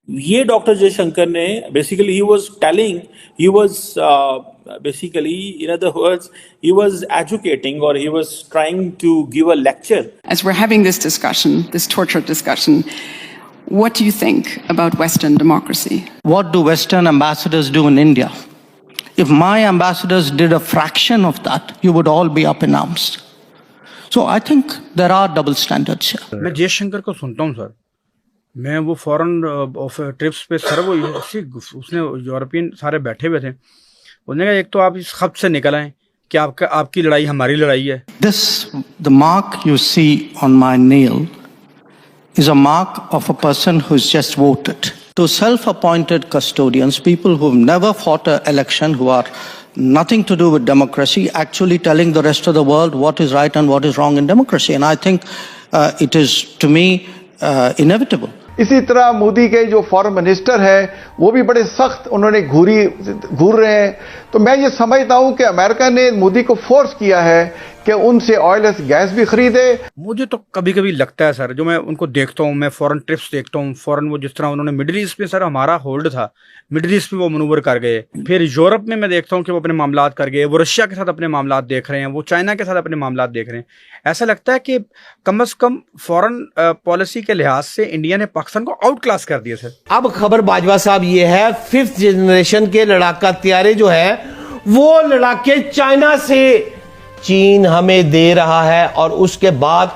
ये डॉक्टर जयशंकर ने basically he was telling, he was basically, in other words, he was educating or he was trying to give a lecture. As we're having this discussion, this torture discussion, what do you think about Western democracy? What do Western ambassadors do in India? If my ambassadors did a fraction of that, you would all be up in arms. So I think there are double standards here. मैं जयशंकर को सुनता हूँ sir, मैं वो foreign of trips पे sir वो उसने European सारे बैठे हुए थे, उन्होंने कहा एक तो आप इस खत से निकल आए कि आपकी लड़ाई हमारी लड़ाई है. The mark you see on my nail is a mark of a person who's just voted. To self-appointed custodians, people who've never fought an election, who are nothing to do with democracy, actually telling the rest of the world what is right and what is wrong in democracy. And I think it is, to me, inevitable. इसी तरह मोदी के जो foreign minister है वो भी बड़े सख्त उन्होंने घूर रहे हैं. तो मैं ये समझता हूं कि अमेरिका ने मोदी को फोर्स किया है कि उनसे ऑयल गैस भी खरीदे. मुझे तो कभी कभी लगता है सर, जो मैं उनको देखता हूँ, मैं फॉरेन ट्रिप्स देखता हूँ, फॉरेन वो जिस तरह उन्होंने मिडिल ईस्ट में सर हमारा होल्ड था, मिडिल ईस्ट में वो मनूवर कर गए, फिर यूरोप में मैं देखता हूँ कि वो अपने मामलात कर गए, वो रशिया के साथ अपने मामलात देख रहे हैं, वो चाइना के साथ अपने मामलात देख रहे हैं. ऐसा लगता है कि कम से कम फॉरेन पॉलिसी के लिहाज से इंडिया ने पाकिस्तान को आउट क्लास कर दिया सर. अब खबर बाजवा साहब ये है, 5th जनरेशन के लड़ाका तैयारे जो है वो लड़ाके चाइना से चीन हमें दे रहा है, और उसके बाद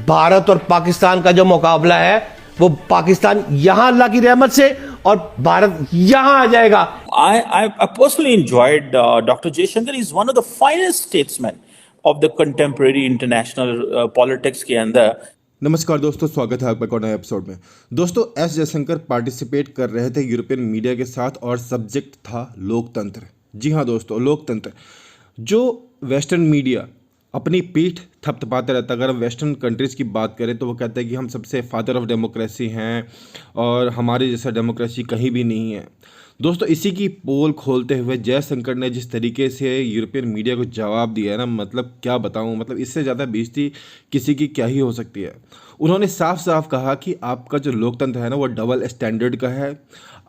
भारत और पाकिस्तान का जो मुकाबला है वो पाकिस्तान यहां अल्लाह की रहमत से और भारत यहां आ जाएगा. I personally enjoyed Dr. Jaishankar. He's one of the finest statesmen of the contemporary international politics के अंदर. नमस्कार दोस्तों, स्वागत है आपका एक और नए एपिसोड में. दोस्तों, एस जयशंकर पार्टिसिपेट कर रहे थे यूरोपियन मीडिया के साथ और सब्जेक्ट था लोकतंत्र. जी हाँ दोस्तों, लोकतंत्र. जो वेस्टर्न मीडिया अपनी पीठ थपथपाते रहता है. अगर हम वेस्टर्न कंट्रीज़ की बात करें तो वो कहते हैं कि हम सबसे फादर ऑफ डेमोक्रेसी हैं और हमारे जैसा डेमोक्रेसी कहीं भी नहीं है. दोस्तों, इसी की पोल खोलते हुए जयशंकर ने जिस तरीके से यूरोपियन मीडिया को जवाब दिया है ना, मतलब क्या बताऊं, मतलब इससे ज़्यादा बेइज्जती किसी की क्या ही हो सकती है. उन्होंने साफ साफ कहा कि आपका जो लोकतंत्र है ना वो डबल स्टैंडर्ड का है.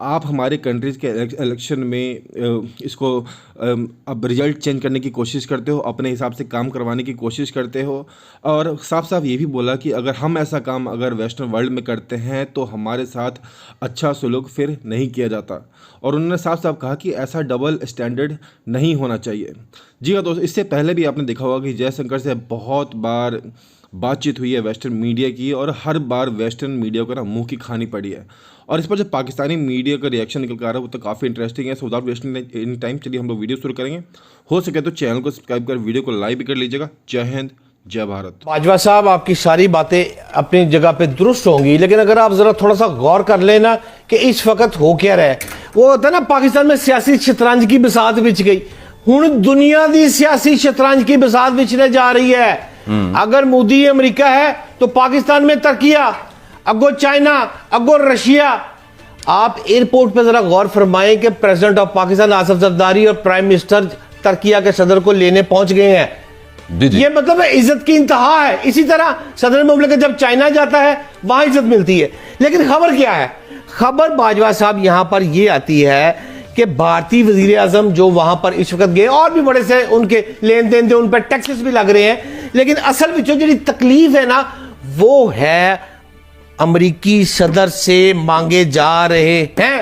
आप हमारे कंट्रीज़ के इलेक्शन में इसको अब रिजल्ट चेंज करने की कोशिश करते हो, अपने हिसाब से काम करवाने की कोशिश करते हो. और साफ साफ ये भी बोला कि अगर हम ऐसा काम अगर वेस्टर्न वर्ल्ड में करते हैं तो हमारे साथ अच्छा सलूक फिर नहीं किया जाता. और उन्होंने साफ साफ कहा कि ऐसा डबल स्टैंडर्ड नहीं होना चाहिए. जी हाँ दोस्तों, इससे पहले भी आपने देखा होगा कि जयशंकर से बहुत बार बातचीत हुई है वेस्टर्न मीडिया की, और हर बार वेस्टर्न मीडिया को ना मुंह की खानी पड़ी है. और इस पर जो पाकिस्तानी मीडिया का रिएक्शन निकल कर आ रहा है वो तो काफ़ी इंटरेस्टिंग है. So without wasting any time चलिए हम लोग वीडियो शुरू करेंगे. हो सके तो चैनल को सब्सक्राइब कर वीडियो को लाइक भी कर लीजिएगा. जय हिंद, जय भारत. बाजवा साहब, आपकी सारी बातें अपनी जगह पे दुरुस्त होंगी, लेकिन अगर आप जरा थोड़ा सा गौर कर लेना कि इस वक्त हो क्या रहा है. वो होता है ना, पाकिस्तान में सियासी शतरंज की बिसात बिछ गई, हुण दुनिया की सियासी शतरंज की बिसात बिछने जा रही है. अगर मोदी अमेरिका है तो पाकिस्तान में तुर्किया, अगो चाइना, अगो रशिया. आप एयरपोर्ट पे जरा गौर फरमाएं कि प्रेसिडेंट ऑफ पाकिस्तान आसिफ जरदारी और प्राइम मिनिस्टर तुर्किया के सदर को लेने पहुंच गए हैं. ये मतलब है इज्जत की इंतहा है. इसी तरह सदर मुमलिकत जब चाइना जाता है वहां इज्जत मिलती है. लेकिन खबर क्या है? खबर बाजवा साहब यहां पर यह आती है कि भारतीय वजीर आजम जो वहां पर इस वक्त गए, और भी बड़े से उनके लेन देन थे, उन पर टैक्सेस भी लग रहे हैं, लेकिन असल में जो तकलीफ है ना वो है अमेरिकी सदर से मांगे जा रहे हैं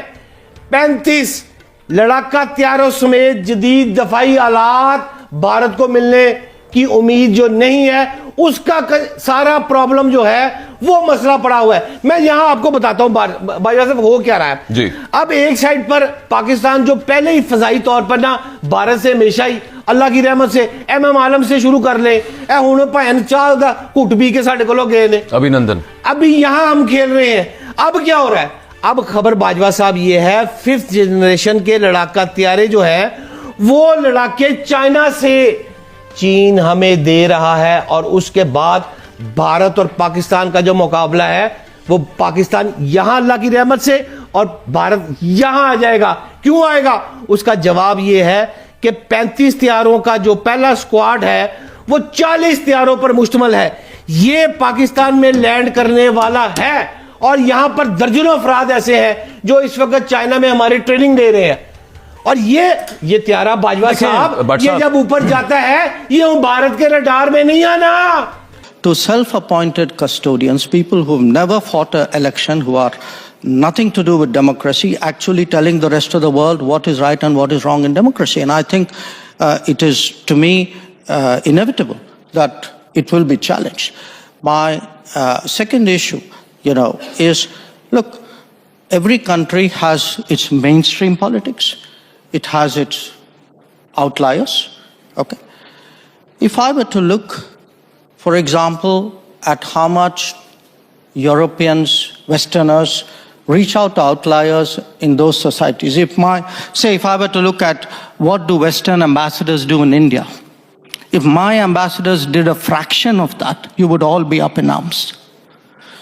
35 लड़ाका तैयारों समेत जदीद दफाई आलात भारत को मिलने की उम्मीद जो नहीं है, उसका सारा प्रॉब्लम जो है वो मसला पड़ा हुआ है. मैं यहां आपको बताता हूं बाजवा साहब हो क्या रहा है जी. अब एक साइड पर पाकिस्तान जो पहले ही फजाई तौर पर ना भारत से हमेशा ही अल्लाह की रहमत से एमएम आलम से शुरू कर ले, हुण भैन चाह दा घुट पी के साडे कोलों गए ने अभिनंदन. अभी यहां हम खेल रहे हैं. अब क्या हो रहा है? अब खबर बाजवा साहब ये है, 5th जनरेशन के लड़ाका तैयारे जो है वो लड़ाके चाइना से चीन हमें दे रहा है, और उसके बाद भारत और पाकिस्तान का जो मुकाबला है वो पाकिस्तान यहां अल्लाह की रहमत से और भारत यहां आ जाएगा. क्यों आएगा? उसका जवाब यह है कि 35 तैयारों का जो पहला स्क्वाड है वो 40 तैयारों पर मुश्तमिल है. ये पाकिस्तान में लैंड करने वाला है, और यहां पर दर्जनों अफराद ऐसे हैं जो इस वक्त चाइना में हमारी ट्रेनिंग दे रहे हैं। और ये त्यारा बाजवा साहब, ये जब ऊपर जाता है ये भारत के रडार में नहीं आना। To self-appointed custodians, people who've never fought an election, who are nothing to do with democracy, actually telling the rest of the world what is right and what is wrong in democracy. And I think it is, to me, inevitable that it will be challenged. My second issue, is, look, every country has its mainstream politics. It has its outliers, okay? If I were to look, for example, at how much Europeans, Westerners reach out to outliers in those societies. If I were to look at what do Western ambassadors do in India, if my ambassadors did a fraction of that, you would all be up in arms.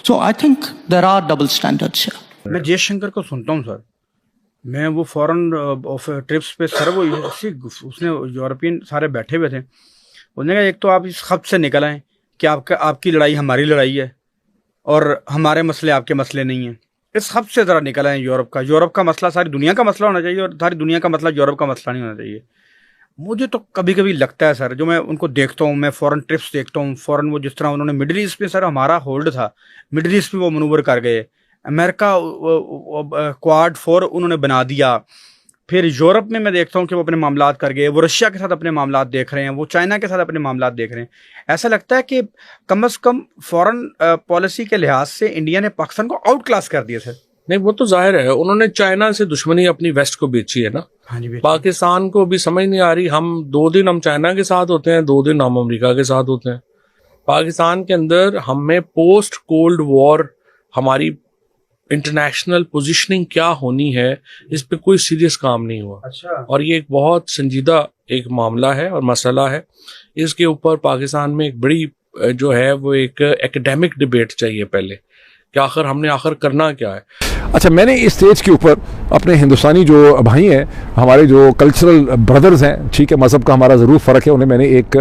So I think there are double standards here. मैं जयशंकर को सुनता हूँ sir, मैं वो foreign of trips पे sir वो उसने European सारे बैठे हुए थे, उन्होंने कहा एक तो आप इस खत से निकल आए कि आपकी लड़ाई हमारी लड़ाई है और हमारे मसले आपके मसले नहीं हैं। इस खत से ज़रा निकल आए। यूरोप का मसला सारी दुनिया का मसला होना चाहिए और सारी दुनिया का मसला यूरोप का मसला नहीं होना चाहिए। मुझे तो कभी कभी लगता है सर, जो मैं उनको देखता हूँ, मैं फॉरेन ट्रिप्स देखता हूँ, फॉरेन वो जिस तरह उन्होंने मिडिल ईस्ट पे सर हमारा होल्ड था, मिडिल ईस्ट पे वो मनूवर कर गए, अमेरिका क्वाड 4 उन्होंने बना दिया, फिर यूरोप में मैं देखता हूँ कि वो अपने मामलात कर गए, वो रशिया के साथ अपने मामलात देख रहे हैं, वो चाइना के साथ अपने मामलात देख रहे हैं। ऐसा लगता है कि कम से कम फॉरेन पॉलिसी के लिहाज से इंडिया ने पाकिस्तान को आउट क्लास कर दिया सर। नहीं, वो तो जाहिर है, उन्होंने चाइना से दुश्मनी अपनी वेस्ट को बेची है ना। हाँ जी, पाकिस्तान को भी समझ नहीं आ रही, हम 2 दिन हम चाइना के साथ होते हैं, 2 दिन हम अमेरिका के साथ होते हैं। पाकिस्तान के अंदर हमें पोस्ट कोल्ड वॉर हमारी इंटरनेशनल पोजीशनिंग क्या होनी है, इस पे कोई सीरियस काम नहीं हुआ। अच्छा। और ये एक बहुत संजीदा एक मामला है और मसला है। इसके ऊपर पाकिस्तान में एक बड़ी जो है वो एक एकेडमिक डिबेट चाहिए पहले कि आखिर हमने करना क्या है। अच्छा, मैंने इस स्टेज के ऊपर अपने हिंदुस्तानी जो भाई हैं, हमारे जो कल्चरल ब्रदर्स हैं, ठीक है, मज़हब का हमारा ज़रूर फ़र्क है, उन्हें मैंने एक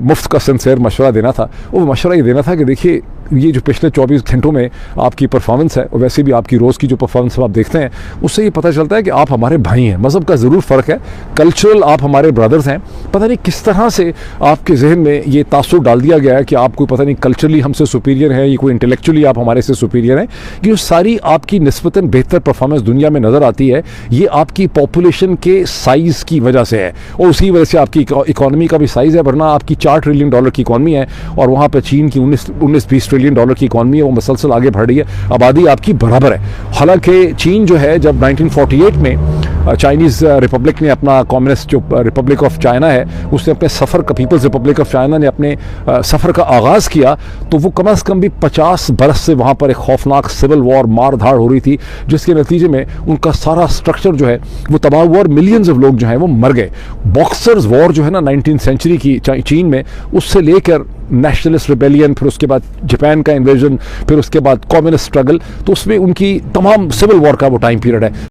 मुफ्त का सिंसियर मशवरा देना था। वो मशवरा ये देना था कि देखिए, ये जो पिछले 24 घंटों में आपकी परफॉर्मेंस है और वैसे भी आपकी रोज़ की जो परफॉर्मेंस आप देखते हैं, उससे ये पता चलता है कि आप हमारे भाई हैं। मज़हब का ज़रूर फ़र्क है, कल्चरल आप हमारे ब्रदर्स हैं। पता नहीं किस तरह से आपके जहन में ये तासुर डाल दिया गया है कि आप कोई पता नहीं कल्चरली हमसे सुपीरियर है, या कोई इंटेलेक्चुअली आप हमारे से सुपीरियर हैं। कि जो सारी आपकी निस्बतन बेहतर परफॉर्मेंस दुनिया में नज़र आती है, ये आपकी पॉपुलेशन के साइज़ की वजह से है और उसी वजह से आपकी इकॉनमी का भी साइज़ है। वरना आपकी $4 ट्रिलियन की इकॉनमी है और वहाँ पर चीन की 19-20 ट्रिलियन डॉलर की इकॉनमी है, वो मुसलसल आगे बढ़ रही है, आबादी आपकी बराबर है। हालांकि चीन जो है, जब 1948 में चाइनीज़ रिपब्लिक ने अपना कम्युनिस्ट जो रिपब्लिक ऑफ चाइना है, उसने अपने सफ़र का, पीपल्स रिपब्लिक ऑफ चाइना ने अपने सफ़र का आगाज़ किया, तो वो कम से कम भी 50 बरस से वहाँ पर एक खौफनाक सिविल वॉर, मार धाड़ हो रही थी, जिसके नतीजे में उनका सारा स्ट्रक्चर जो है वो तबाह हुआ और मिलियंस ऑफ लोग जो हैं वो मर गए। बॉक्सर्स वॉर जो है ना 19th सेंचुरी की चीन में, उससे लेकर नेशनलिस्ट रिबेलियन, फिर उसके बाद जापान का इन्वेजन, फिर उसके बाद कम्युनिस्ट स्ट्रगल, तो उसमें उनकी तमाम सिविल वॉर का वो टाइम पीरियड है।